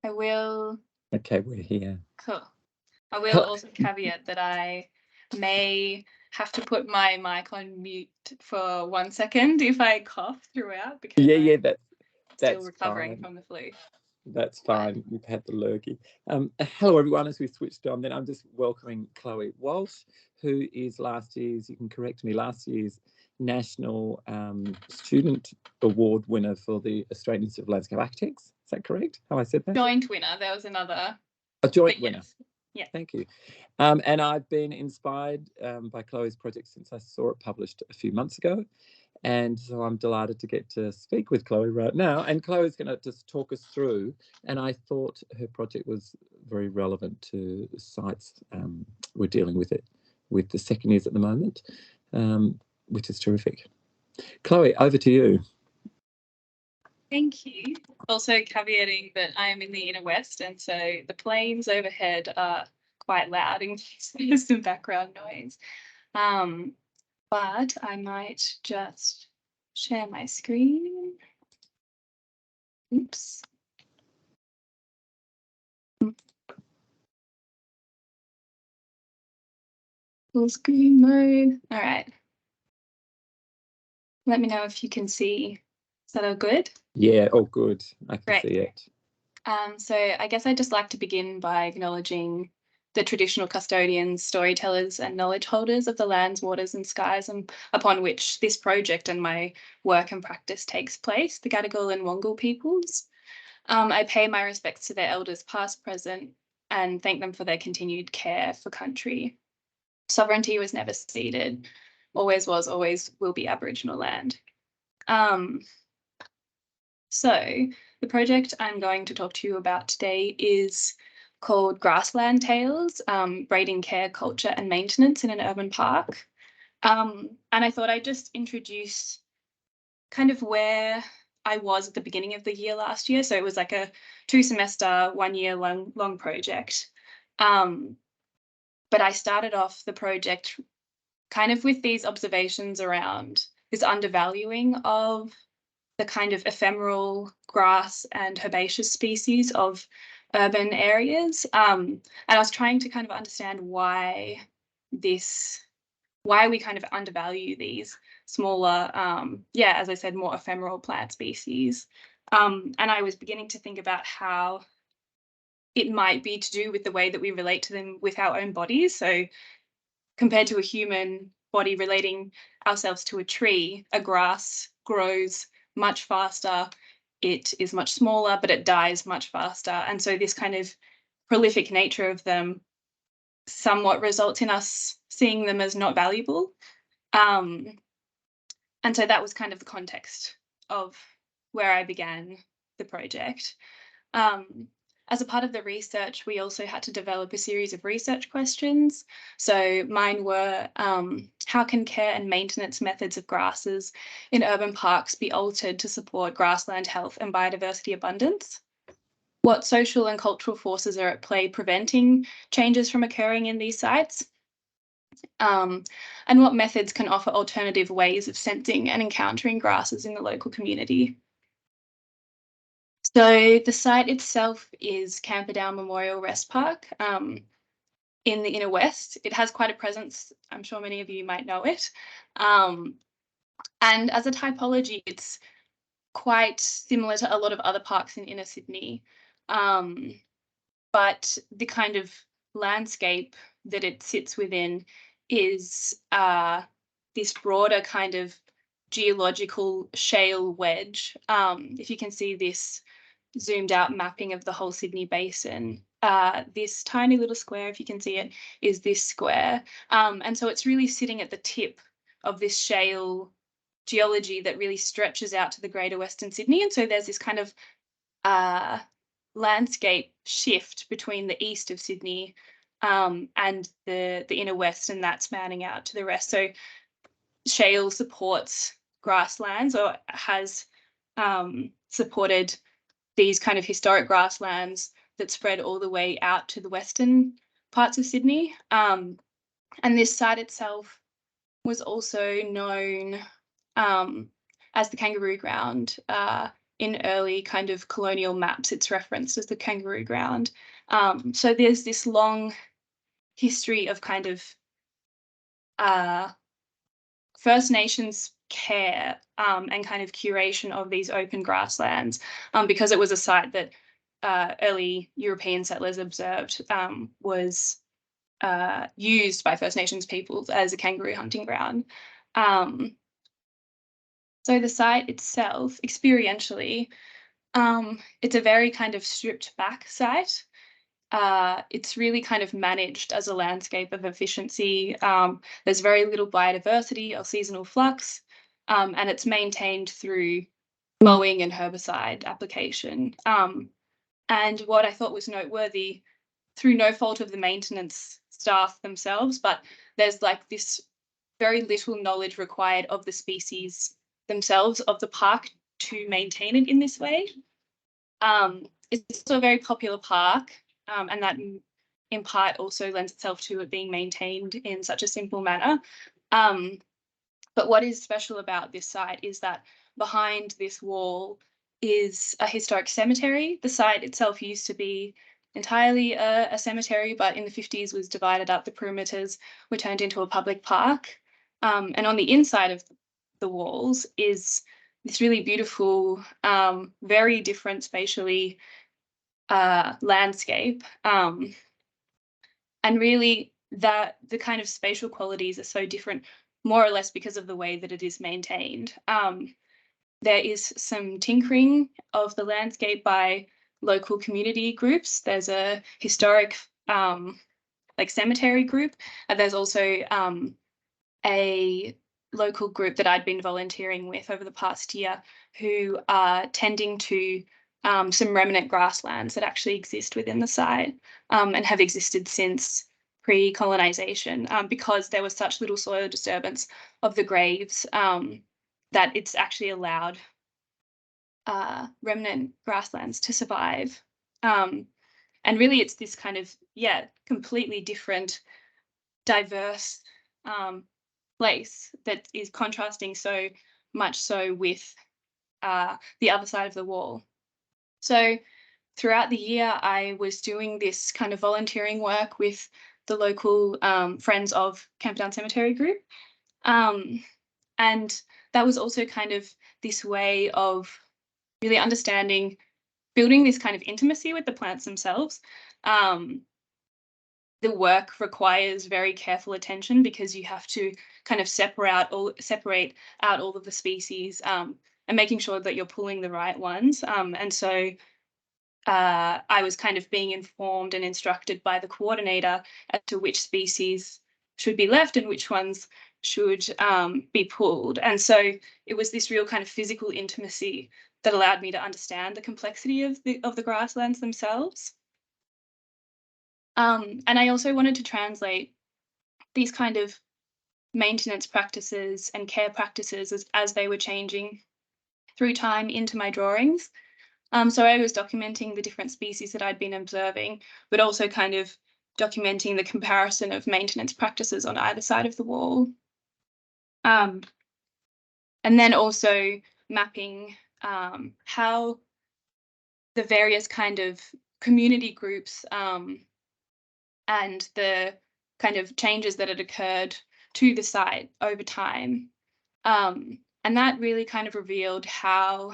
I will. Okay, we're here. Cool. I will also caveat that I may have to put my mic on mute for 1 second if I cough throughout, because I'm still recovering from the flu. That's fine. You've had the lurgy. Hello, everyone. As we switched on, then I'm just welcoming Chloe Walsh, who is last year's National Student Award winner for the Australian Institute of Landscape Architects. Is that correct? How I said that? Joint winner. There was another. A joint winner. Yes. Yeah. Thank you. And I've been inspired by Chloe's project since I saw it published a few months ago. And so I'm delighted to get to speak with Chloe right now. And Chloe's going to just talk us through. And I thought her project was very relevant to the sites we're dealing with the second years at the moment, which is terrific. Chloe, over to you. Thank you. Also caveating that I am in the inner west, and so the planes overhead are quite loud in case there's some background noise. But I might just share my screen. Oops. Full screen mode. All right. Let me know if you can see. Is that all good? Yeah, all good. I can see it. So I guess I'd just like to begin by acknowledging the traditional custodians, storytellers, and knowledge holders of the lands, waters, and skies upon which this project and my work and practice takes place, the Gadigal and Wangal peoples. I pay my respects to their elders past, present, and thank them for their continued care for country. Sovereignty was never ceded, always was, always will be Aboriginal land. So the project I'm going to talk to you about today is called Grassland Tales, Breeding Care, Culture and Maintenance in an Urban Park. And I thought I'd just introduce kind of where I was at the beginning of the year last year. So it was like a 2-semester, 1 year long project. But I started off the project kind of with these observations around this undervaluing of the kind of ephemeral grass and herbaceous species of urban areas. And I was trying to kind of understand why we kind of undervalue these smaller, as I said, more ephemeral plant species. And I was beginning to think about how it might be to do with the way that we relate to them with our own bodies. So compared to a human body relating ourselves to a tree, a grass grows much faster, it is much smaller, but it dies much faster. And so this kind of prolific nature of them somewhat results in us seeing them as not valuable. And so that was kind of the context of where I began the project. As a part of the research, we also had to develop a series of research questions. So mine were, how can care and maintenance methods of grasses in urban parks be altered to support grassland health and biodiversity abundance? What social and cultural forces are at play preventing changes from occurring in these sites? And what methods can offer alternative ways of sensing and encountering grasses in the local community? So the site itself is Camperdown Memorial Rest Park in the inner west. It has quite a presence. I'm sure many of you might know it. And as a typology, it's quite similar to a lot of other parks in inner Sydney. But the kind of landscape that it sits within is this broader kind of geological shale wedge. If you can see this zoomed out mapping of the whole Sydney basin. This tiny little square, if you can see it, is this square. And so it's really sitting at the tip of this shale geology that really stretches out to the greater Western Sydney. And so there's this kind of landscape shift between the east of Sydney and the inner west, and that spanning out to the rest. So shale supports grasslands, or has supported these kind of historic grasslands that spread all the way out to the western parts of Sydney. And this site itself was also known as the Kangaroo Ground in early kind of colonial maps, it's referenced as the kangaroo ground. So there's this long history of kind of uh, First Nations care and kind of curation of these open grasslands, because it was a site that early European settlers observed was used by First Nations peoples as a kangaroo hunting ground. Um, so the site itself, experientially, it's a very kind of stripped back site. It's really kind of managed as a landscape of efficiency. There's very little biodiversity or seasonal flux, and it's maintained through mowing and herbicide application. And what I thought was noteworthy, through no fault of the maintenance staff themselves, but there's like this very little knowledge required of the species themselves of the park to maintain it in this way. It's also a very popular park, and that in part also lends itself to it being maintained in such a simple manner. Um, but what is special about this site is that behind this wall is a historic cemetery. The site itself used to be entirely a cemetery, but in the 50s was divided up. The perimeters were turned into a public park. And on the inside of the walls is this really beautiful, very different spatially landscape. And really that the kind of spatial qualities are so different, more or less because of the way that it is maintained. There is some tinkering of the landscape by local community groups. There's a historic like cemetery group, and there's also a local group that I'd been volunteering with over the past year who are tending to some remnant grasslands that actually exist within the site, and have existed since pre-colonization, because there was such little soil disturbance of the graves, that it's actually allowed remnant grasslands to survive. And really it's this kind of, yeah, completely different, diverse place that is contrasting so much so with the other side of the wall. So throughout the year, I was doing this kind of volunteering work with the local Friends of Camperdown Cemetery group. And that was also kind of this way of really understanding, building this kind of intimacy with the plants themselves. The work requires very careful attention because you have to kind of separate out all of the species, and making sure that you're pulling the right ones. And so I was kind of being informed and instructed by the coordinator as to which species should be left and which ones should be pulled. And so it was this real kind of physical intimacy that allowed me to understand the complexity of the grasslands themselves. And I also wanted to translate these kind of maintenance practices and care practices as they were changing through time into my drawings. So I was documenting the different species that I'd been observing, but also kind of documenting the comparison of maintenance practices on either side of the wall. And then also mapping how the various kind of community groups and the kind of changes that had occurred to the site over time. And that really kind of revealed how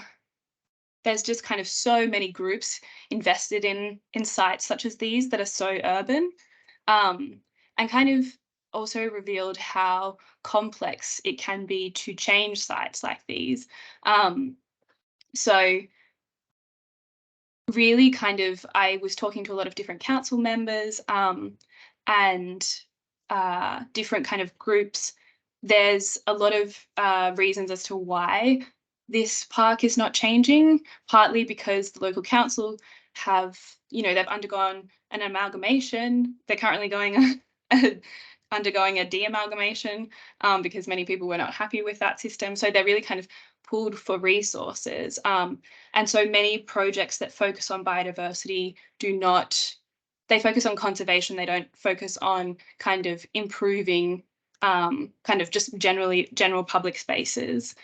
there's just kind of so many groups invested in sites such as these that are so urban, and kind of also revealed how complex it can be to change sites like these. So really kind of, I was talking to a lot of different council members, and different kind of groups. There's a lot of reasons as to why this park is not changing, partly because the local council have, they've undergone an amalgamation. They're currently undergoing a de-amalgamation, because many people were not happy with that system. So they're really kind of pulled for resources. And so many projects that focus on biodiversity they focus on conservation. They don't focus on kind of improving kind of just general public spaces.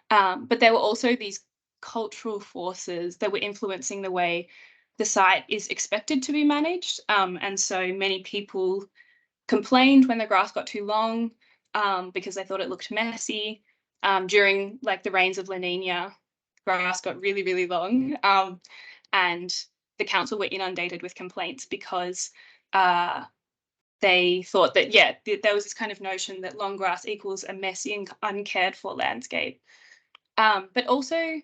But there were also these cultural forces that were influencing the way the site is expected to be managed. And so many people complained when the grass got too long, because they thought it looked messy. During like the rains of La Nina, grass got really, really long, and the council were inundated with complaints because uh, they thought that, yeah, there was this kind of notion that long grass equals a messy and uncared for landscape. But also,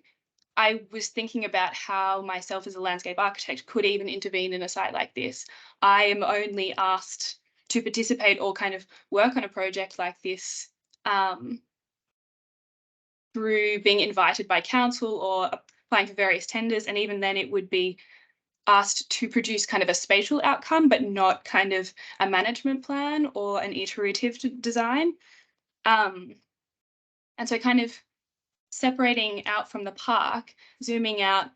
I was thinking about how myself as a landscape architect could even intervene in a site like this. I am only asked to participate or kind of work on a project like this through being invited by council or applying for various tenders. And even then, it would be asked to produce kind of a spatial outcome, but not kind of a management plan or an iterative design. Um, and so, kind of separating out from the park, zooming out,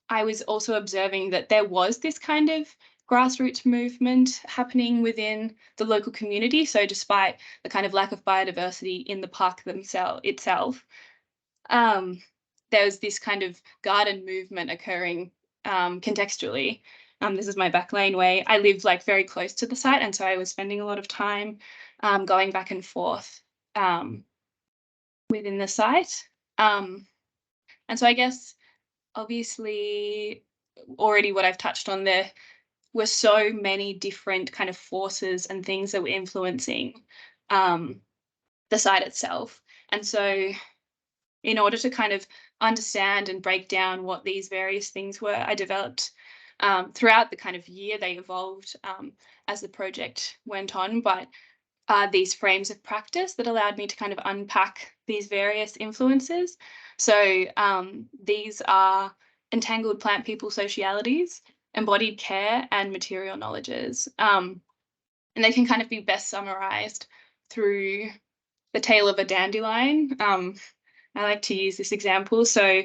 I was also observing that there was this kind of grassroots movement happening within the local community. So, despite the kind of lack of biodiversity in the park itself, um, there was this kind of garden movement occurring contextually. This is my back lane way. I live like very close to the site, and so I was spending a lot of time going back and forth within the site. And so I guess obviously already what I've touched on there were so many different kind of forces and things that were influencing um, the site itself. And so in order to kind of understand and break down what these various things were, I developed throughout the kind of year they evolved as the project went on, but these frames of practice that allowed me to kind of unpack these various influences. So these are entangled plant people socialities, embodied care, and material knowledges. And they can kind of be best summarized through the tale of a dandelion. I like to use this example. So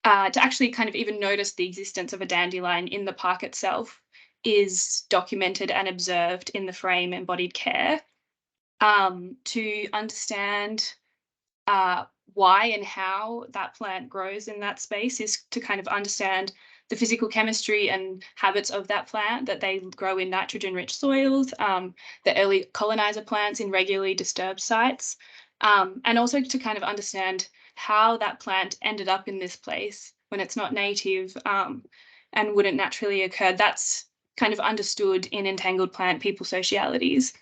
to actually kind of even notice the existence of a dandelion in the park itself is documented and observed in the frame embodied care. To understand why and how that plant grows in that space is to kind of understand the physical chemistry and habits of that plant, that they grow in nitrogen-rich soils, the early colonizer plants in regularly disturbed sites, and also to kind of understand how that plant ended up in this place when it's not native and wouldn't naturally occur. That's kind of understood in entangled plant people socialities.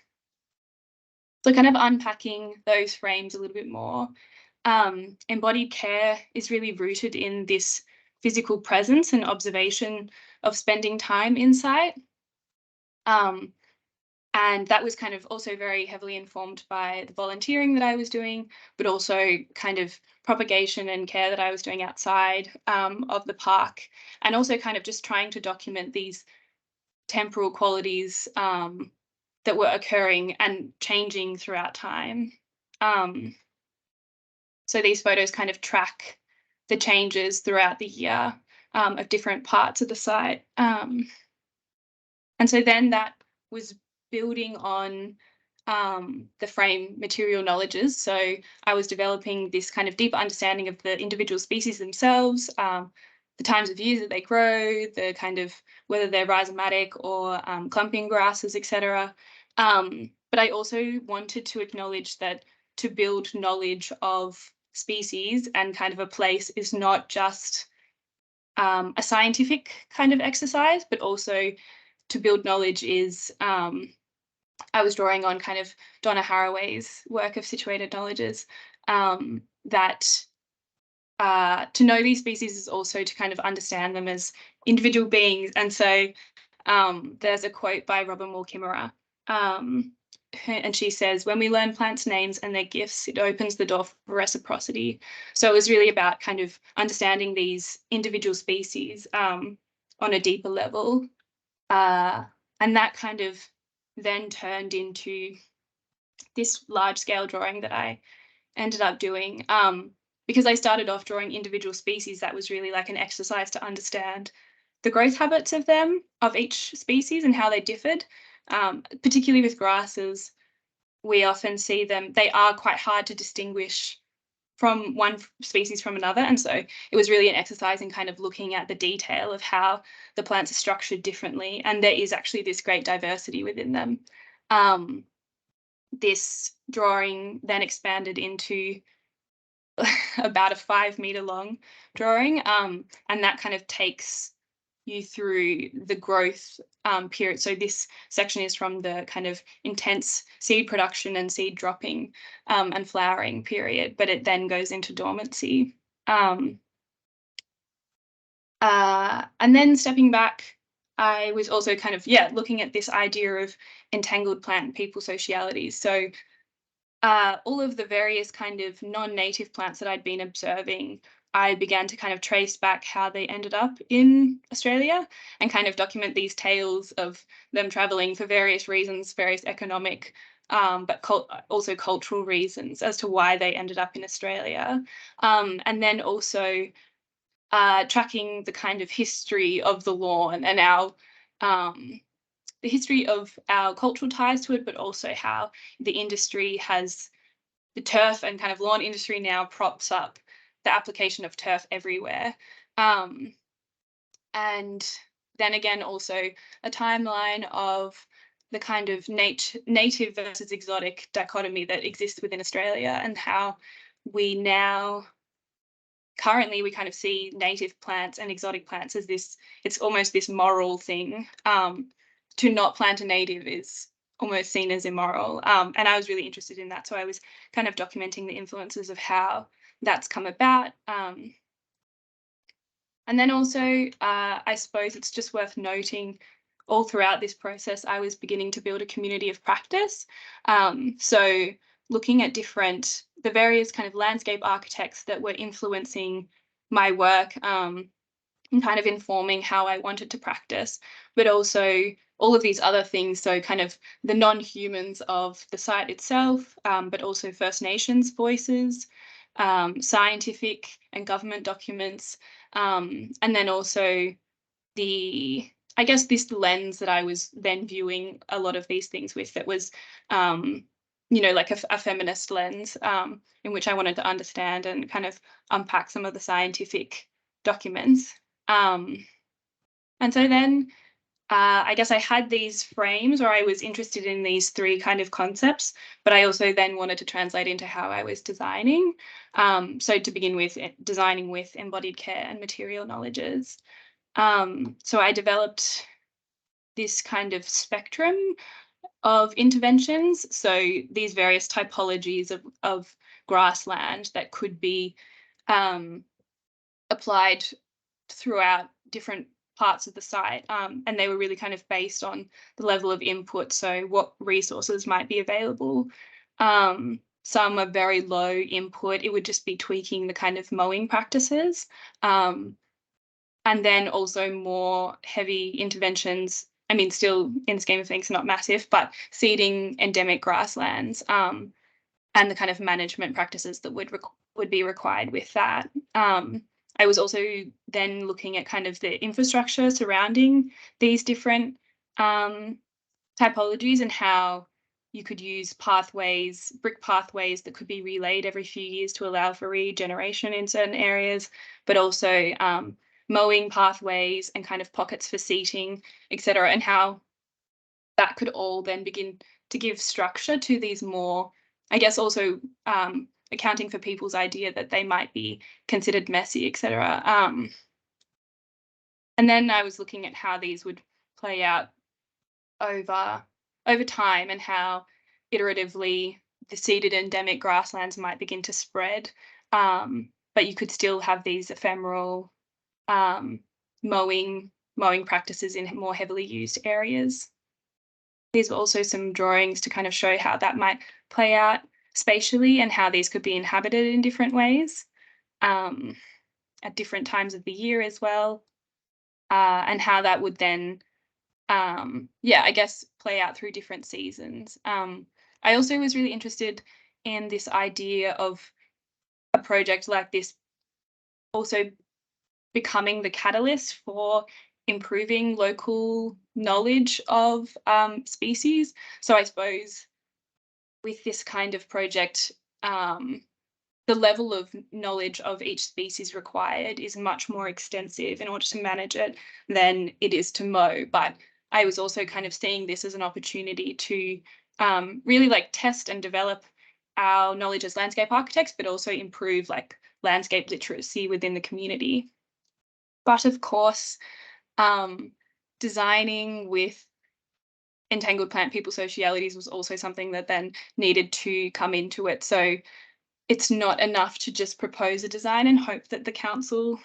So kind of unpacking those frames a little bit more. Embodied care is really rooted in this physical presence and observation of spending time in sight. And that was kind of also very heavily informed by the volunteering that I was doing, but also kind of propagation and care that I was doing outside of the park, and also kind of just trying to document these temporal qualities that were occurring and changing throughout time. So these photos kind of track the changes throughout the year of different parts of the site. And so then that was building on the frame material knowledges. So I was developing this kind of deeper understanding of the individual species themselves, the times of years that they grow, the kind of whether they're rhizomatic or clumping grasses, etc. But I also wanted to acknowledge that to build knowledge of species and kind of a place is not just a scientific kind of exercise, but also to build knowledge is I was drawing on kind of Donna Haraway's work of situated knowledges, that to know these species is also to kind of understand them as individual beings. And so there's a quote by Robin Wall Kimmerer, and she says, "When we learn plants' names and their gifts, it opens the door for reciprocity." So it was really about kind of understanding these individual species on a deeper level. And that kind of then turned into this large scale drawing that I ended up doing. Because I started off drawing individual species, that was really like an exercise to understand the growth habits of them, of each species, and how they differed. Particularly with grasses, we often see them, they are quite hard to distinguish from one species from another. And so it was really an exercise in kind of looking at the detail of how the plants are structured differently. And there is actually this great diversity within them. This drawing then expanded into about a 5 meter long drawing. And that kind of takes you through the growth period. So this section is from the kind of intense seed production and seed dropping and flowering period, but it then goes into dormancy. And then stepping back, I was also kind of, looking at this idea of entangled plant and people socialities. So all of the various kind of non-native plants that I'd been observing, I began to kind of trace back how they ended up in Australia and kind of document these tales of them traveling for various reasons, various economic, but also cultural reasons as to why they ended up in Australia. And then also tracking the kind of history of the lawn and our the history of our cultural ties to it, but also how the industry has the turf and kind of lawn industry now props up the application of turf everywhere. And then again, also a timeline of the kind of native versus exotic dichotomy that exists within Australia and how we now currently we kind of see native plants and exotic plants as this, it's almost this moral thing. To not plant a native is almost seen as immoral. And I was really interested in that. So I was kind of documenting the influences of how that's come about. And then also, I suppose it's just worth noting all throughout this process, I was beginning to build a community of practice. So looking at the various kind of landscape architects that were influencing my work, and kind of informing how I wanted to practice, but also all of these other things. So kind of the non-humans of the site itself, but also First Nations voices, scientific and government documents, and then also I guess this lens that I was then viewing a lot of these things with, that was, like a feminist lens, in which I wanted to understand and kind of unpack some of the scientific documents. And so then I guess I had these frames, or I was interested in these three kind of concepts, but I also then wanted to translate into how I was designing. So to begin with, designing with embodied care and material knowledges. So I developed this kind of spectrum of interventions. So these various typologies of grassland that could be applied throughout different parts of the site. And they were really kind of based on the level of input. So what resources might be available. Some are very low input. It would just be tweaking the kind of mowing practices. And then also more heavy interventions. I mean, still in the scheme of things, not massive, but seeding endemic grasslands, and the kind of management practices that would be required with that. I was also then looking at kind of the infrastructure surrounding these different typologies and how you could use brick pathways that could be relayed every few years to allow for regeneration in certain areas, but also mowing pathways and kind of pockets for seating, etc., and how that could all then begin to give structure to these more, I guess, also accounting for people's idea that they might be considered messy, etc. And then I was looking at how these would play out over time and how iteratively the seeded endemic grasslands might begin to spread, but you could still have these ephemeral mowing practices in more heavily used areas. These were also some drawings to kind of show how that might play out spatially and how these could be inhabited in different ways, at different times of the year as well, and how that would then, I guess, play out through different seasons. I also was really interested in this idea of a project like this also becoming the catalyst for improving local knowledge of species. So I suppose with this kind of project, the level of knowledge of each species required is much more extensive in order to manage it than it is to mow. But I was also kind of seeing this as an opportunity to really like test and develop our knowledge as landscape architects, but also improve like landscape literacy within the community. But of course, um, designing with entangled plant people socialities was also something that then needed to come into it. So it's not enough to just propose a design and hope that the council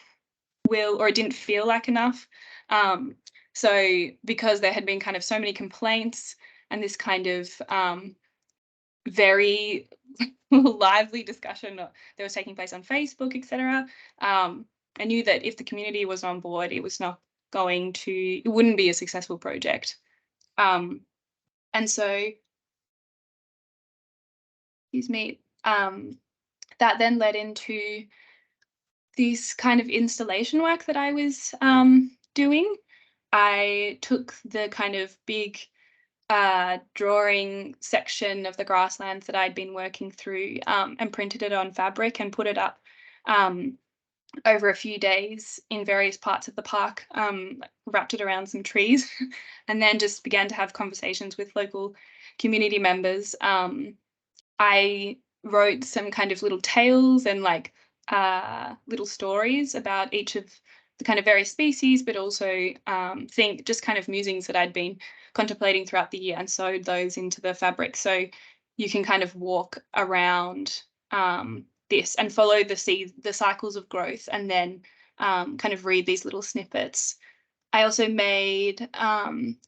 will, or it didn't feel like enough. Um, so because there had been kind of so many complaints and this kind of very lively discussion that was taking place on Facebook, etc. I knew that if the community was on board, it wouldn't be a successful project. And so, excuse me, that then led into this kind of installation work that I was doing. I took the kind of big drawing section of the grasslands that I'd been working through and printed it on fabric and put it up um, over a few days in various parts of the park, wrapped it around some trees, and then just began to have conversations with local community members. I wrote some kind of little tales and like little stories about each of the kind of various species, but also think just kind of musings that I'd been contemplating throughout the year and sewed those into the fabric. So you can kind of walk around this and follow the cycles of growth and then kind of read these little snippets. I also made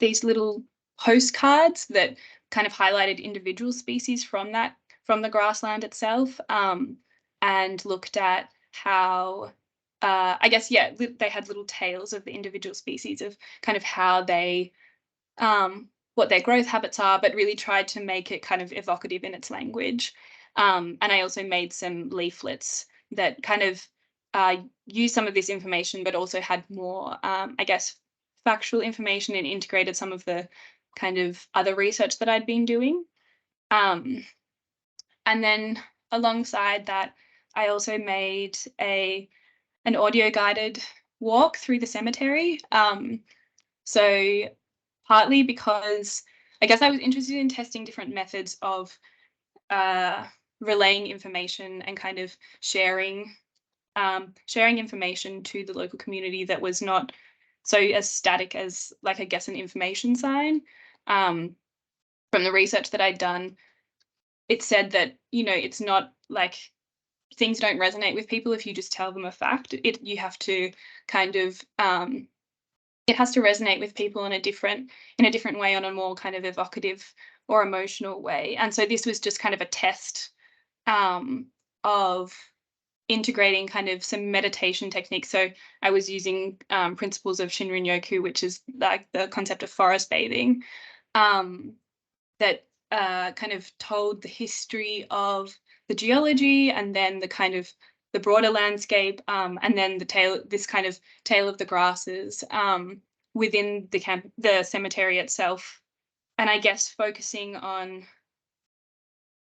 these little postcards that kind of highlighted individual species from the grassland itself, and looked at how I guess yeah they had little tales of the individual species of kind of how they what their growth habits are, but really tried to make it kind of evocative in its language. And I also made some leaflets that kind of used some of this information, but also had more, I guess, factual information and integrated some of the kind of other research that I'd been doing. Um, and then alongside that, I also made an audio guided walk through the cemetery. So partly because I guess I was interested in testing different methods of uh, relaying information and kind of sharing information to the local community that was not so as static as like I guess an information sign. Um, from the research that I'd done, it said that it's not like things don't resonate with people if you just tell them a fact. You have to kind of it has to resonate with people in a different way, on a more kind of evocative or emotional way. And so this was just kind of a test of integrating kind of some meditation techniques. So I was using principles of Shinrin Yoku, which is like the concept of forest bathing, um, that kind of told the history of the geology and then the kind of the broader landscape, and then this kind of tale of the grasses within the cemetery itself. And I guess focusing on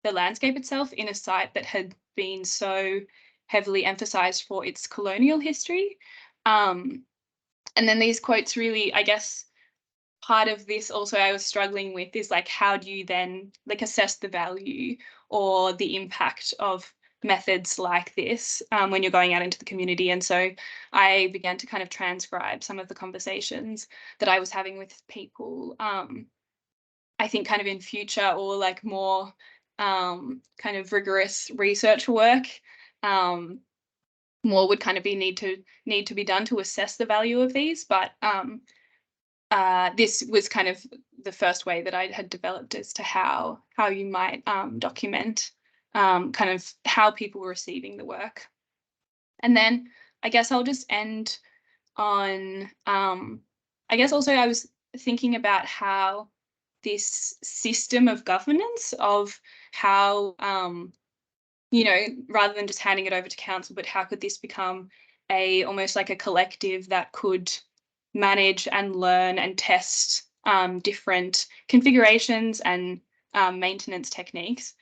the landscape itself in a site that had been so heavily emphasized for its colonial history. Um, and then these quotes really, I guess, part of this also I was struggling with is like, how do you then like assess the value or the impact of methods like this when you're going out into the community? And so I began to kind of transcribe some of the conversations that I was having with people. I think kind of in future or like more kind of rigorous research work, um, more would kind of need to be done to assess the value of these. But this was kind of the first way that I had developed as to how you might document kind of how people were receiving the work. And then I guess I'll just end on I guess also I was thinking about how this system of governance of how rather than just handing it over to council, but how could this become almost like a collective that could manage and learn and test different configurations and maintenance techniques.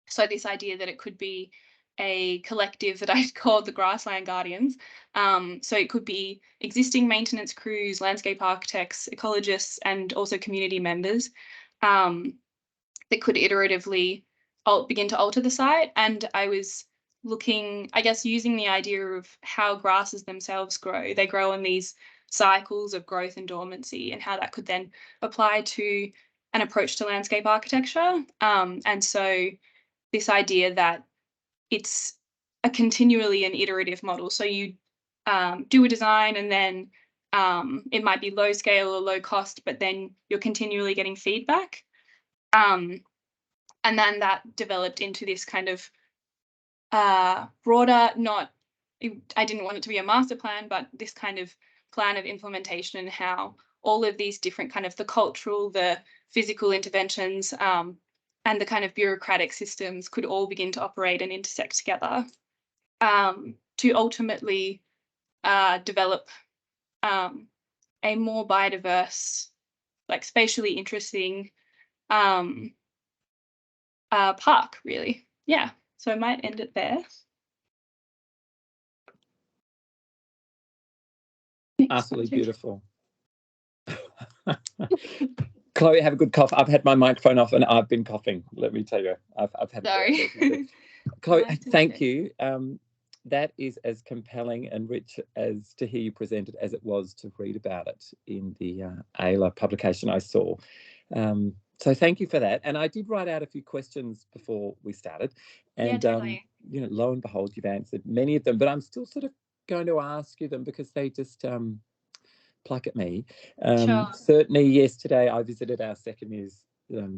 So this idea that it could be a collective that I called the Grassland Guardians. So it could be existing maintenance crews, landscape architects, ecologists, and also community members um, that could iteratively begin to alter the site. And I was looking, I guess, using the idea of how grasses themselves grow. They grow in these cycles of growth and dormancy, and how that could then apply to an approach to landscape architecture. And so this idea that it's a continually an iterative model. So you do a design, and then it might be low scale or low cost, but then you're continually getting feedback. Um, and then that developed into this kind of broader, not, I didn't want it to be a master plan, but this kind of plan of implementation, and how all of these different kind of the cultural, the physical interventions, and the kind of bureaucratic systems could all begin to operate and intersect together to ultimately develop a more biodiverse, like spatially interesting um, park, really. Yeah. So I might end it there. Absolutely beautiful. Chloe, have a good cough. I've had my microphone off and I've been coughing. Let me tell you, I've had Sorry. Chloe, thank you. That is as compelling and rich as to hear you present it as it was to read about it in the AILA publication I saw. So thank you for that. And I did write out a few questions before we started, and Yeah, totally. lo and behold, you've answered many of them. But I'm still sort of going to ask you them because they just pluck at me. Sure. Certainly, yesterday I visited our second year's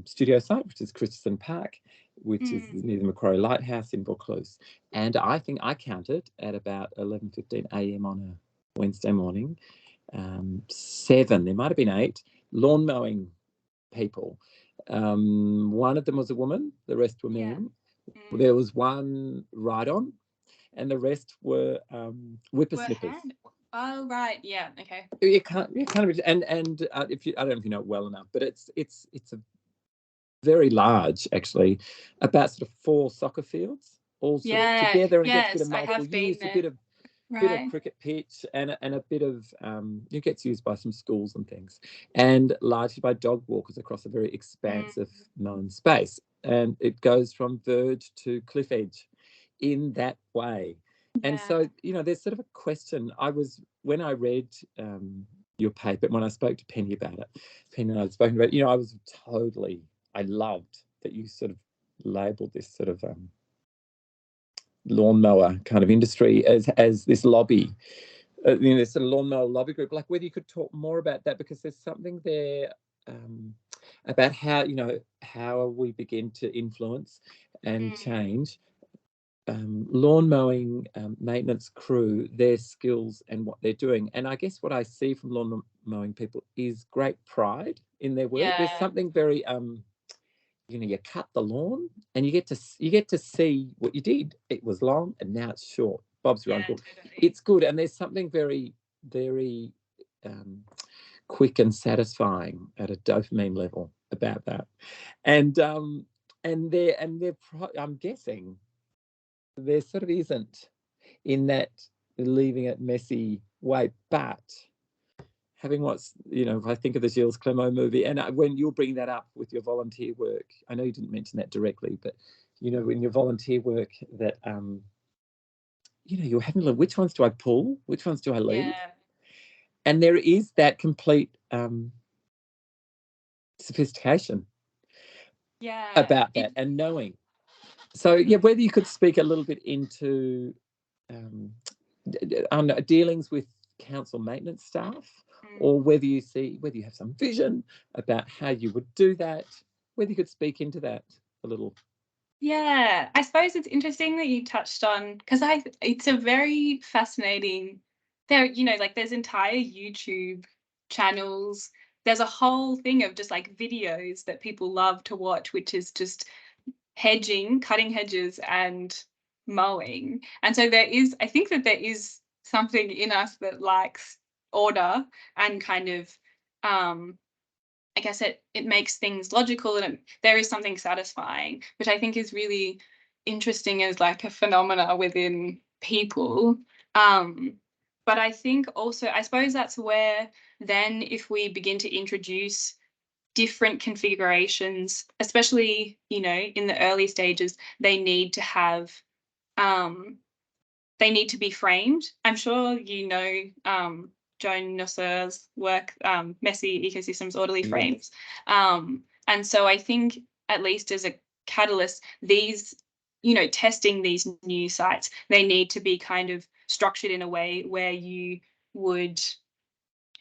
studio site, which is Christensen Park, which is near the Macquarie Lighthouse in Vaucluse. And I think I counted at about 11:15 a.m. on a Wednesday morning, 7, there might have been 8, lawn mowing people. One of them was a woman, the rest were men. Yeah. There was one ride-on, and the rest were whippersnippers. Oh, right. Yeah. Okay. You can't, and if you, I don't know if you know it well enough, but it's a very large, actually, about sort of 4 soccer fields all sort of together, and gets a bit of Yes, I multiple have been use, a there. bit of Right. cricket pitch, and a bit of it gets used by some schools and things, and largely by dog walkers across a very expansive known space, and it goes from verge to cliff edge in that way. And so, there's sort of a question. When I read your paper, when I spoke to Penny about it, Penny and I had spoken about it, I loved that you sort of labelled this sort of lawnmower kind of industry as this lobby, this sort of lawnmower lobby group. Like, whether you could talk more about that, because there's something there about how we begin to influence and change lawn mowing maintenance crew, their skills and what they're doing. And I guess what I see from lawn mowing people is great pride in their work. There's something very you cut the lawn and you get to see what you did. It was long and now it's short. Bob's your uncle. Totally. It's good, and there's something very, very quick and satisfying at a dopamine level about that. And I'm guessing there sort of isn't in that leaving it messy way, but having if I think of the Gilles Clermont movie, and when you're bringing that up with your volunteer work, I know you didn't mention that directly, but in your volunteer work that you're having which ones do I pull, which ones do I leave, and there is that complete sophistication about that and knowing. So whether you could speak a little bit into dealings with council maintenance staff, or whether you have some vision about how you would do that, whether you could speak into that a little. Yeah, I suppose it's interesting that you touched on, because it's a very fascinating, there's entire YouTube channels. There's a whole thing of just like videos that people love to watch, which is just hedging, cutting hedges and mowing. And so I think that there is something in us that likes order and kind of I guess it makes things logical, and there is something satisfying, which I think is really interesting as like a phenomena within people. Um, but I think also, I suppose that's where then if we begin to introduce different configurations, especially, in the early stages, they need to have um, they need to be framed. I'm sure Joan Nosser's work, Messy Ecosystems, Orderly Yeah. Frames. And so I think, at least as a catalyst, these, testing these new sites, they need to be kind of structured in a way where you would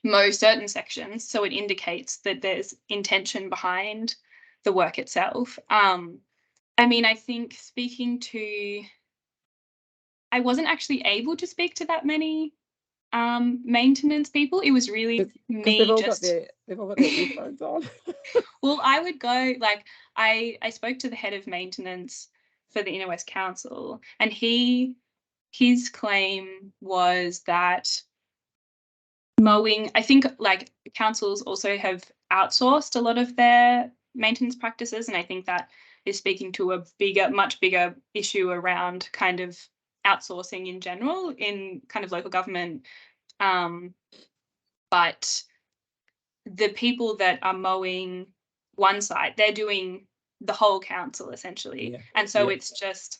mow certain sections, so it indicates that there's intention behind the work itself. I mean, I think I wasn't actually able to speak to that many maintenance people. It was really Because they've me all got just. their earphones on. Well, I would go, like, I spoke to the head of maintenance for the Inner West Council, and his claim was that mowing, I think, like, councils also have outsourced a lot of their maintenance practices, and I think that is speaking to a much bigger issue around kind of outsourcing in general in kind of local government. Um, but the people that are mowing one site, they're doing the whole council essentially. Yeah. And so Yeah. it's just,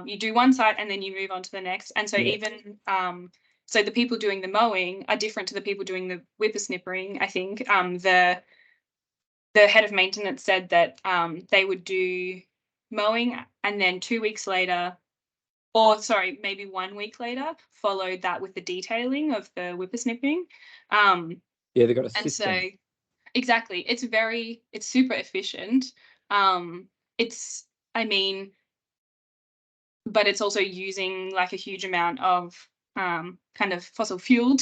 you do one site and then you move on to the next. And so Yeah. even, so the people doing the mowing are different to the people doing the whippersnippering, I think. The head of maintenance said that they would do mowing, and then 2 weeks later, or sorry, maybe 1 week later, followed that with the detailing of the whippersnipping. Yeah, they've got a And so system. exactly, it's super efficient. It's, I mean, but it's also using like a huge amount of kind of fossil fuel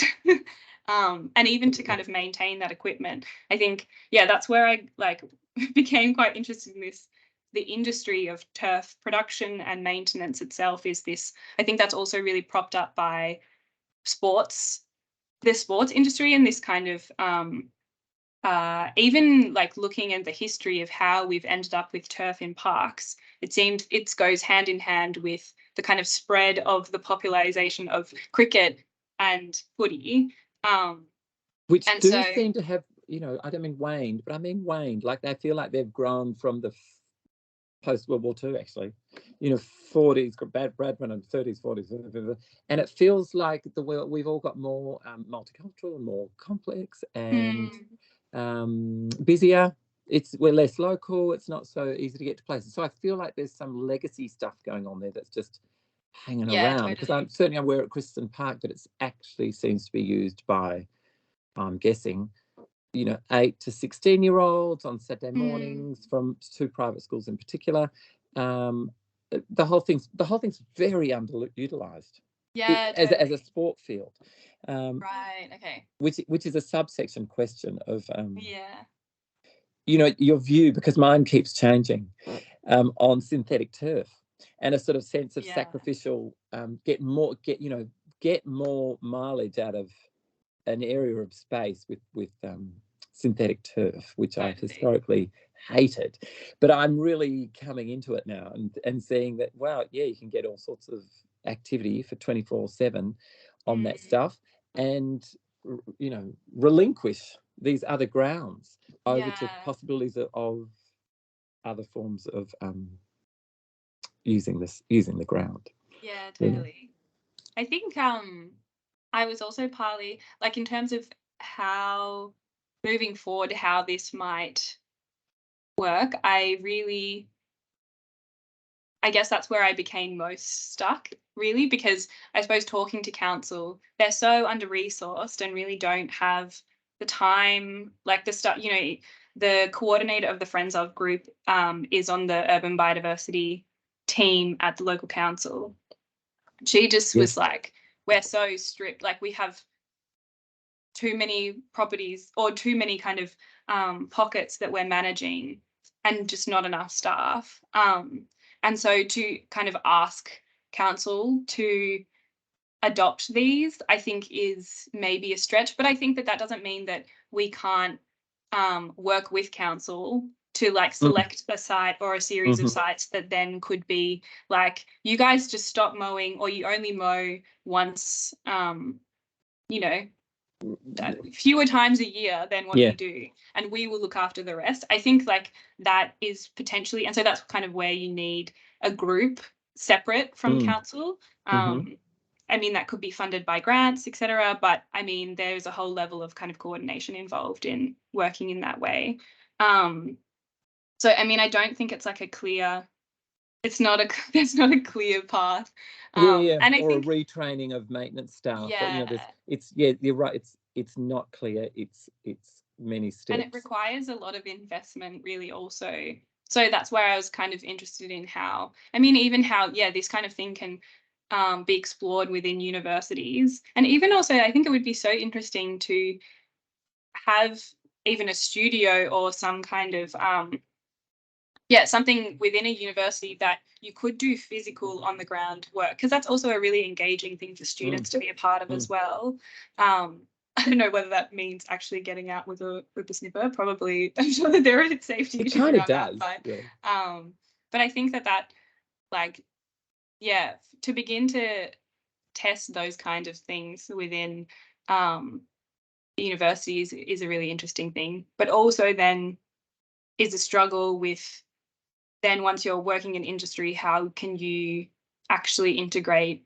and even to kind of maintain that equipment. I think, yeah, that's where I like became quite interested in this. The industry of turf production and maintenance itself is this. I think that's also really propped up by sports, the sports industry, and this kind of even like looking at the history of how we've ended up with turf in parks, it seems it goes hand in hand with the kind of spread of the popularization of cricket and footy. Um, Which and do so, seem to have, I don't mean waned, but I mean waned. Like they feel like they've grown from the post World War II, actually. 40s, got bad Bradman, and 30s, 40s, and it feels like we've all got more multicultural and more complex and mm, busier. We're less local. It's not so easy to get to places. So I feel like there's some legacy stuff going on there that's just hanging yeah, around. Because I'm totally. certainly aware at Kristen Park that it's actually seems to be used by, I'm guessing, 8 to 16-year-olds on Saturday Mm, mornings from 2 private schools in particular. Um, the whole thing's very underutilized yeah, as a totally. sport field, um, Right. Okay. which is a subsection question of Yeah. your view, because mine keeps changing, on synthetic turf and a sort of sense of Yeah. sacrificial, get more mileage out of an area of space with synthetic turf, which I've Totally. historically hated. But I'm really coming into it now and seeing that, wow, yeah, you can get all sorts of activity for 24/7 on that Mm, stuff, and relinquish these other grounds over to yeah. possibilities of other forms of using the ground. Yeah. You know, Totally. I think I was also partly like, in terms of how moving forward, how this might work, I guess that's where I became most stuck, really, because I suppose talking to council, they're so under resourced and really don't have the time, like the stuff, the coordinator of the Friends of group is on the urban biodiversity team at the local council. She just was yes, like, we're so strict, like we have too many properties or too many kind of pockets that we're managing, and just not enough staff. And so to kind of ask council to adopt these, I think is maybe a stretch, but I think that that doesn't mean that we can't work with council to like Mm. select a site or a series of Mhm. sites that then could be like, you guys just stop mowing, or you only mow once, you know, fewer times a year than what Yeah. you do, and we will look after the rest. I think like that is potentially, and so that's kind of where you need a group separate from Mm. council. Mhm. I mean, that could be funded by grants, etc. But I mean, there's a whole level of kind of coordination involved in working in that way. Um, so I mean, I don't think it's like a clear. It's not a there's not a clear path. Yeah, yeah, And I or a think, retraining of maintenance staff. Or, yeah, there's it's yeah, you're right. It's not clear. It's many and it steps. requires a lot of investment really also. So that's where I was kind of interested in how, I mean, even how, yeah, this kind of thing can be explored within universities. And even also, I think it would be so interesting to have even a studio or some kind of yeah, something within a university that you could do physical on the ground work, because that's also a really engaging thing for Mm. students to be a part of as Mm. well. I don't know whether that means actually getting out with a snipper. Probably, I'm sure that there are safety It issues kind of around that, does. Yeah. um, but I think that like, yeah, to begin to test those kind of things within um, universities is a really interesting thing, but also then is a struggle with, then once you're working in industry, how can you actually integrate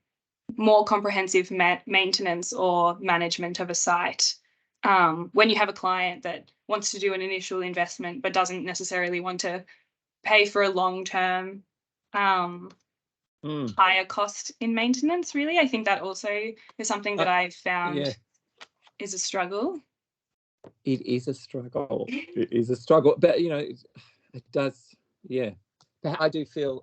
more comprehensive maintenance or management of a site, when you have a client that wants to do an initial investment but doesn't necessarily want to pay for a long term, um, Mm. higher cost in maintenance, really. I think that also is something Uh, that I've yeah, found is a struggle. it is a struggle. It is a struggle, but it does. Yeah, but I do feel.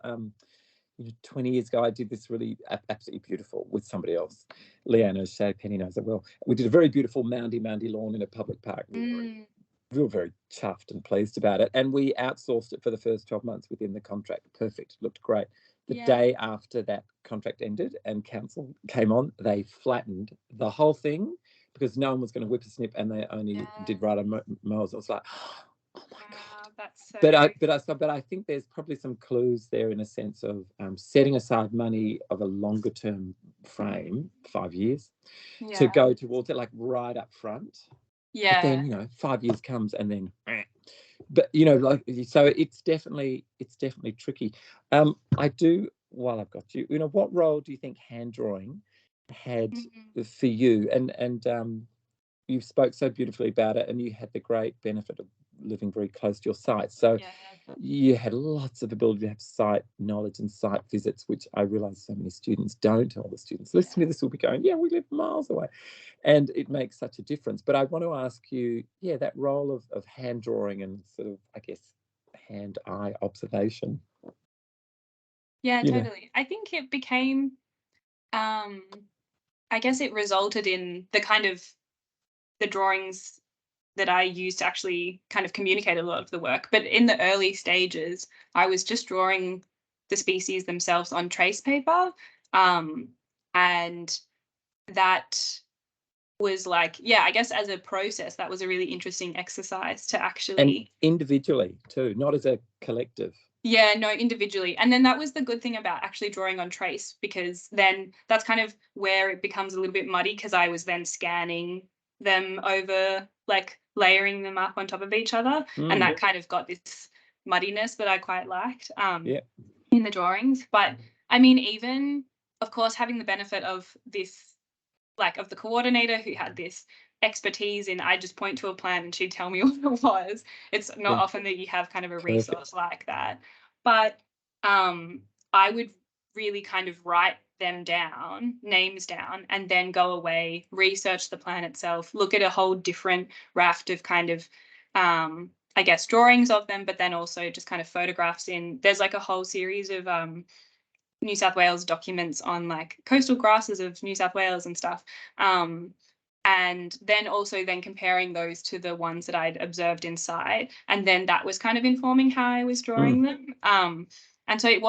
20 years ago, I did this really absolutely beautiful with somebody else. Leanne O'Shea, Penny knows it well. We did a very beautiful moundy lawn in a public park. Mm, We were very chuffed and pleased about it. And we outsourced it for the first 12 months within the contract. Perfect. Looked great. The yeah. day after that contract ended and council came on, they flattened the whole thing because no one was going to whip a snip and they only did Yeah. rider mowers. I was like, oh my God. Wow, that's so. But I think there's probably some clues there in a sense of setting aside money of a longer term frame, 5 years, to Yeah. go towards it, like right up front. But Yeah. then 5 years comes and then, but like, so it's definitely tricky. I do, while I've got you, what role do you think hand drawing had Mhm. for you? And you spoke so beautifully about it, and you had the great benefit of living very close to your site. So Yeah. you had lots of ability to have site knowledge and site visits, which I realize so many students don't. All the students listening to this will be going, yeah, we live miles away. And it makes such a difference. But I want to ask you, yeah, that role of hand drawing and sort of, I guess, hand eye observation, Yeah, you know. totally. I think it became, um, I guess it resulted in the kind of the drawings that I used to actually kind of communicate a lot of the work. But in the early stages, I was just drawing the species themselves on trace paper. Um, and that was like, yeah, I guess as a process, that was a really interesting exercise to And actually. individually too, not as a collective. Yeah, no, individually. And then that was the good thing about actually drawing on trace, because then that's kind of where it becomes a little bit muddy, because I was then scanning them over, like layering them up on top of each other. And Mm, that kind of got this muddiness that I quite liked, yeah. in the drawings. But I mean, even, of course, having the benefit of this, like of the coordinator who had this expertise in, I just point to a plant and she'd tell me what it was. It's not Yeah. often that you have kind of a Perfect. resource like that. But I would really kind of write them down, names down, and then go away, research the plant itself, look at a whole different raft of kind of, I guess, drawings of them, but then also just kind of photographs in. There's like a whole series of New South Wales documents on like coastal grasses of New South Wales and stuff. Um, and then also then comparing those to the ones that I'd observed inside. And then that was kind of informing how I was Mm, drawing them. And so it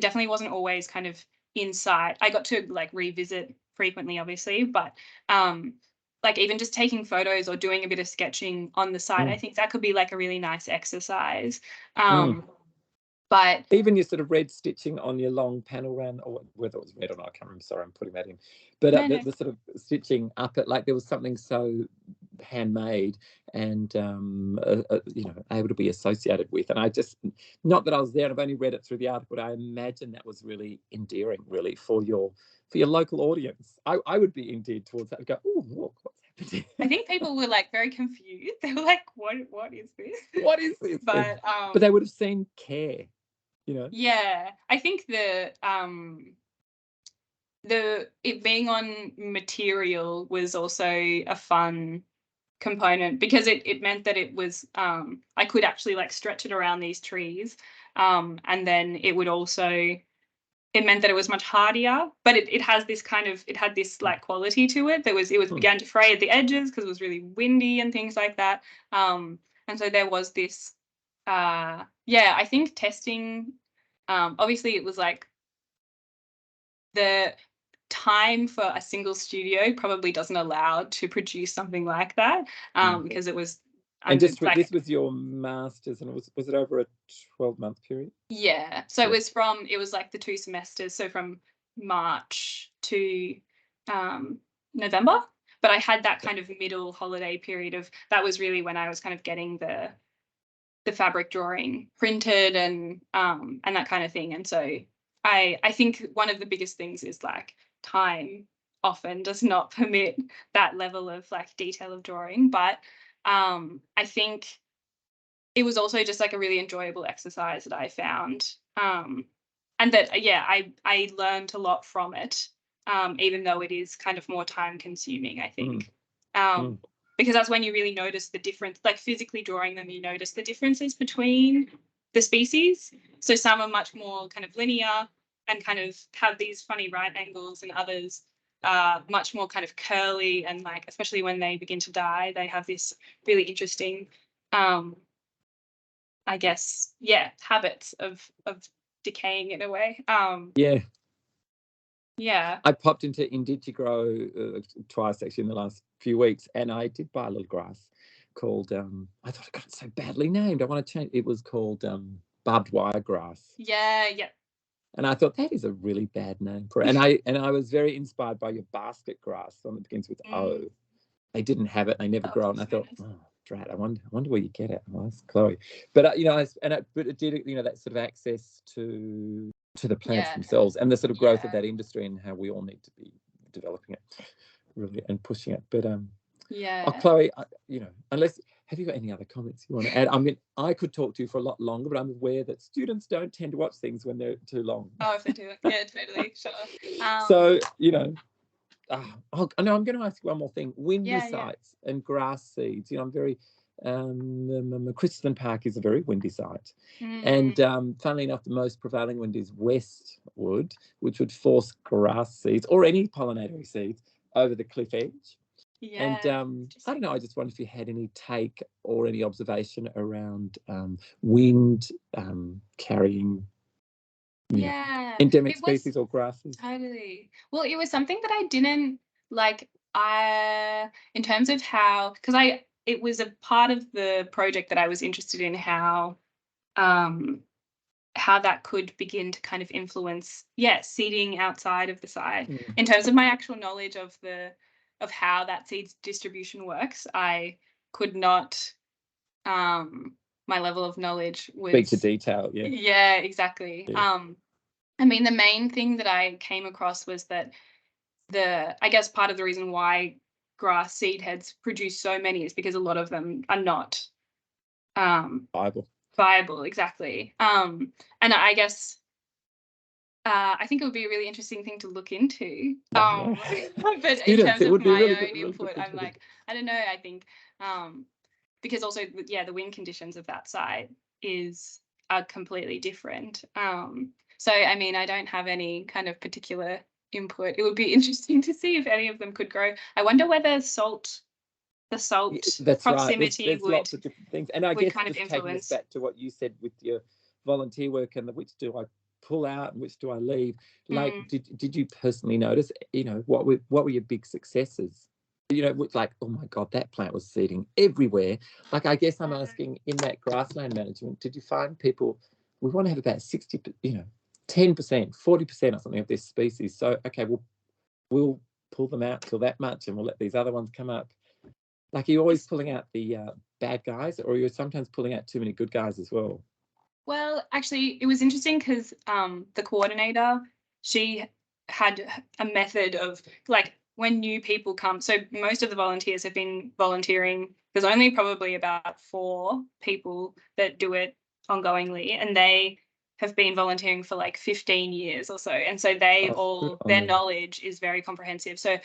definitely wasn't always kind of insight. I got to like revisit frequently, obviously, but um, like even just taking photos or doing a bit of sketching on the side, I Mm. think that could be like a really nice exercise. Mm. But Even your sort of red stitching on your long panel round, or whether it was red or not, I can't remember. Sorry, I'm putting that in. But no, no, the sort of stitching up it, like there was something so handmade and you know, able to be associated with. And I just, not that I was there, and I've only read it through the article, but I imagine that was really endearing, really, for your local audience. I would be endeared towards that and go, oh, look, what's happening? I think people were like very confused. They were like, what is this? What is this? But But they would have seen care, you know. yeah, I think the it being on material was also a fun component because it meant that it was I could actually like stretch it around these trees, and then it would also, it meant that it was much hardier, but it has this kind of, it had this like quality to it that was, it was Hmm. began to fray at the edges because it was really windy and things like that. And so there was this yeah, I think testing, obviously it was like the time for a single studio probably doesn't allow to produce something like that, because it was And under just this like, was your master's, and was it over a 12-month period? yeah, so Yeah. it was like the 2 semesters, so from March to November. But I had that kind of middle holiday period of, that was really when I was kind of getting the fabric drawing printed and that kind of thing. And so I think one of the biggest things is like time often does not permit that level of like detail of drawing. But I think it was also just like a really enjoyable exercise that I found. And that, yeah, I learned a lot from it, even though it is kind of more time consuming, I Mm, think. Um, mm. because that's when you really notice the difference, like physically drawing them, you notice the differences between the species. So some are much more kind of linear and kind of have these funny right angles, and others much more kind of curly, and like, especially when they begin to die, they have this really interesting um I guess, yeah, habits of decaying in a way. Yeah, Yeah. I popped into Indigigrow twice actually in the last few weeks, and I did buy a little grass called I thought I got it so badly named. I want to change. It was called barbed wire grass, Yeah, yeah. and I thought that is a really bad name for it. And I was very inspired by your basket grass, one that begins with O. Mm. They didn't have it. They never Oh, grow it. And I that's thought, nice. oh, drat. I wonder where you get it. Well, that's Chloe. But you know, but it did, you know, that sort of access to the plants Yeah, themselves and the sort of growth of yeah, that industry and how we all need to be developing it really and pushing it. But oh, yeah. Chloe, you know, unless, have you got any other comments you want to add? I mean, I could talk to you for a lot longer, but I'm aware that students don't tend to watch things when they're too long. Oh, if they do it. Yeah, totally. Sure. So, you know, oh, no, I'm going to ask you one more thing. Windy Yeah, yeah. sites and grass seeds. You know, I'm very, Crispin Park is a very windy site. Mm, And funnily enough, the most prevailing wind is westward, which would force grass seeds or any pollinatory seeds over the cliff edge. And yeah. I don't Interesting. know, I just wonder if you had any take or any observation around wind carrying, you know, Yeah. endemic It was species or grasses. totally. Well, it was something that I didn't like, I in terms of how, because I it was a part of the project that I was interested in um how that could begin to kind of influence, yeah, seeding outside of the site. Mm. In terms of my actual knowledge of how that seeds distribution works, I could not, my level of knowledge Speak to was, detail, yeah. yeah, exactly. Yeah. I mean, the main thing that I came across was that I guess part of the reason why grass seed heads produce so many is because a lot of them are not um Bible. viable, exactly. And I guess I think it would be a really interesting thing to look into. I know. But in Students, terms it of would be my really good, own really good input, thing I'm to look like, I don't know. I think because also, yeah, the wind conditions of that site is are completely different. So I mean, I don't have any kind of particular input. It would be interesting to see if any of them could grow. I wonder whether the Yeah, salt that's right. proximity There's lots of different things. And I would guess kind of just taking us influence. back to what you said with your volunteer work and the which do I pull out and which do I leave? Like, Mm. did you personally notice, you know, what were your big successes? you know, like, oh my God, that plant was seeding everywhere. Like, I guess I'm asking, in that grassland management, did you find people, we want to have about 60, 10%, 40% or something of this species. So, okay, we'll pull them out till that much and we'll let these other ones come up. Like, are you always pulling out the bad guys, or you're sometimes pulling out too many good guys as well? Well, actually, it was interesting because the coordinator, she had a method of like when new people come. So most of the volunteers have been volunteering. There's only probably about 4 people that do it ongoingly, and they have been volunteering for like 15 years or so. And so they Oh, good all, on their them. knowledge is very comprehensive. So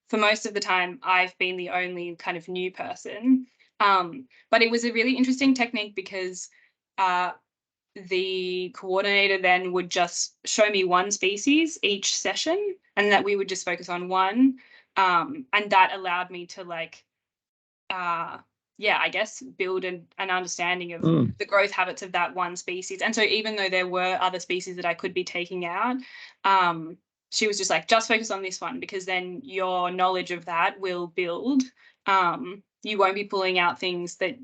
for most of the time, I've been the only kind of new person. But it was a really interesting technique because uh, the coordinator then would just show me one species each session, and that we would just focus on one. And that allowed me to like, yeah, I guess build an understanding of Mm. the growth habits of that one species. And so even though there were other species that I could be taking out, she was just like, just focus on this one, because then your knowledge of that will build. You won't be pulling out things that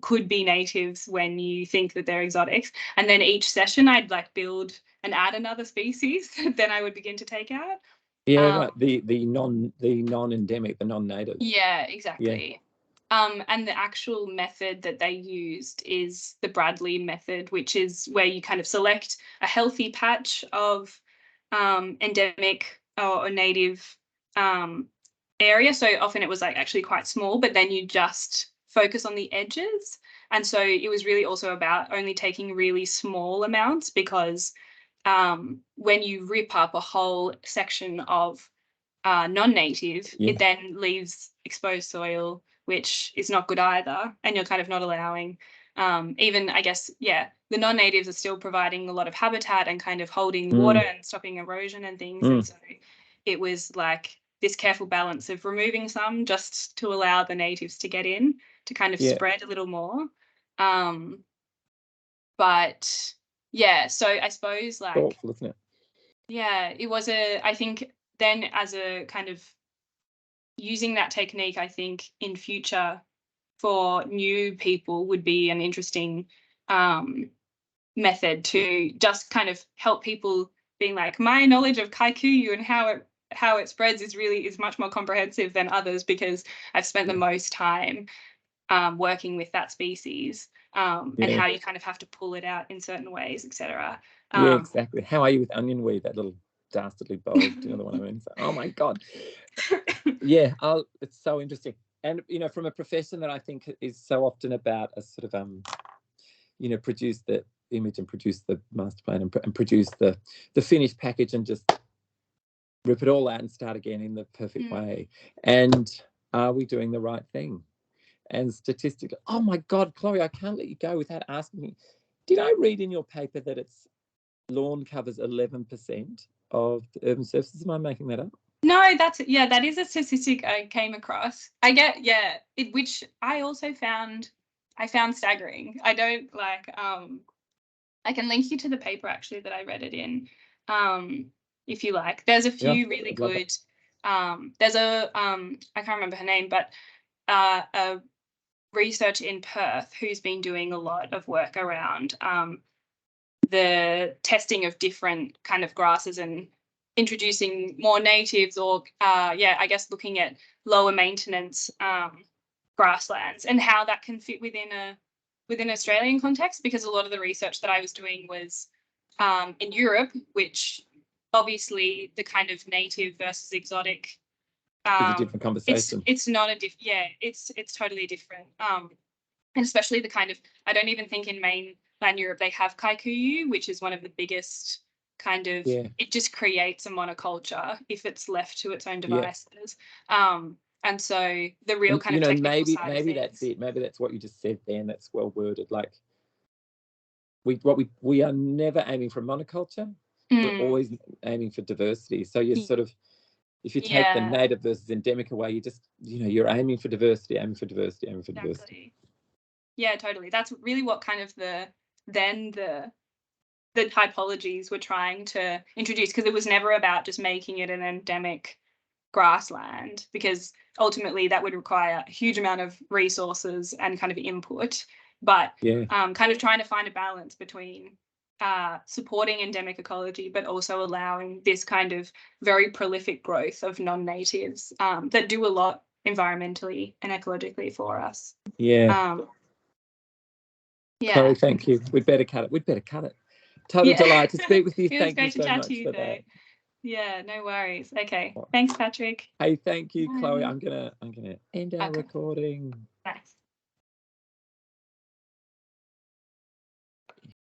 could be natives when you think that they're exotics. And then each session I'd like build and add another species that then I would begin to take out. Yeah, Um, right. The non-endemic, the non-native. yeah, Yeah. exactly. And the actual method that they used is the Bradley method, which is where you kind of select a healthy patch of endemic or native um, area. So often it was like actually quite small, but then you just focus on the edges. And so it was really also about only taking really small amounts, because when you rip up a whole section of non-native, Yeah. it then leaves exposed soil, which is not good either. And you're kind of not allowing, even, I guess, yeah, the non-natives are still providing a lot of habitat and kind of holding water Mm. and stopping erosion and things. And Mm. so it was like this careful balance of removing some just to allow the natives to get in to kind of Yeah. spread a little more. Um, but yeah, so I suppose like, Thoughtful, isn't it? yeah, it was I think then as a kind of using that technique, I think in future for new people would be an interesting um, method to just kind of help people being like, my knowledge of kikuyu and how it spreads is much more comprehensive than others, because I've spent the Yeah. most time working with that species, and Yeah. how you kind of have to pull it out in certain ways, etc. Yeah, Um, exactly. How are you with onion weed, that little dastardly bulb? Do you know the one I mean? It's like, oh my God. Yeah, it's so interesting. And, from a profession that I think is so often about a sort of, produce the image and produce the master plan and produce the finished package and just rip it all out and start again in the perfect mm, way. And are we doing the right thing? And statistically, oh my God, Chloe, I can't let you go without asking you, did I read in your paper that lawn covers 11% of the urban surfaces? Am I making that up? No, that is a statistic I came across. I get, yeah, which I also found staggering. I don't like I can link you to the paper actually that I read it in, if you like. There's a Yeah, few really I'd love that. good there's a I can't remember her name, but a researcher in Perth who's been doing a lot of work around the testing of different kind of grasses and introducing more natives, or yeah, I guess looking at lower maintenance grasslands and how that can fit within Australian context, because a lot of the research that I was doing was in Europe, which obviously the kind of native versus exotic, It's a um, different it's conversation. it's not a yeah, it's totally different. And especially the kind of, I don't even think in mainland Europe they have kikuyu, which is one of the biggest kind of, Yeah, it just creates a monoculture if it's left to its own yeah. devices. And so the real And kind of technical maybe side of maybe that's things. it. Maybe that's what you just said then. That's well worded. Like we are never aiming for monoculture. We're Mm, always aiming for diversity. So you're sort of, if you take the yeah, native versus endemic away, you just, you're aiming for diversity, aiming for diversity, aiming for diversity. exactly. Yeah, totally. That's really what kind of then the typologies were trying to introduce, because it was never about just making it an endemic grassland, because ultimately that would require a huge amount of resources and kind of input. But Yeah. kind of trying to find a balance between supporting endemic ecology, but also allowing this kind of very prolific growth of non-natives that do a lot environmentally and ecologically for us. Yeah. Chloe, Yeah. thank you. We'd better cut it. Total Yeah. delight to speak with you. It was Thank you great to so chat to much you for though. that. Yeah, no worries. Okay. Thanks, Patrick. Hey, thank you, Chloe. Bye. I'm gonna end our Okay. recording.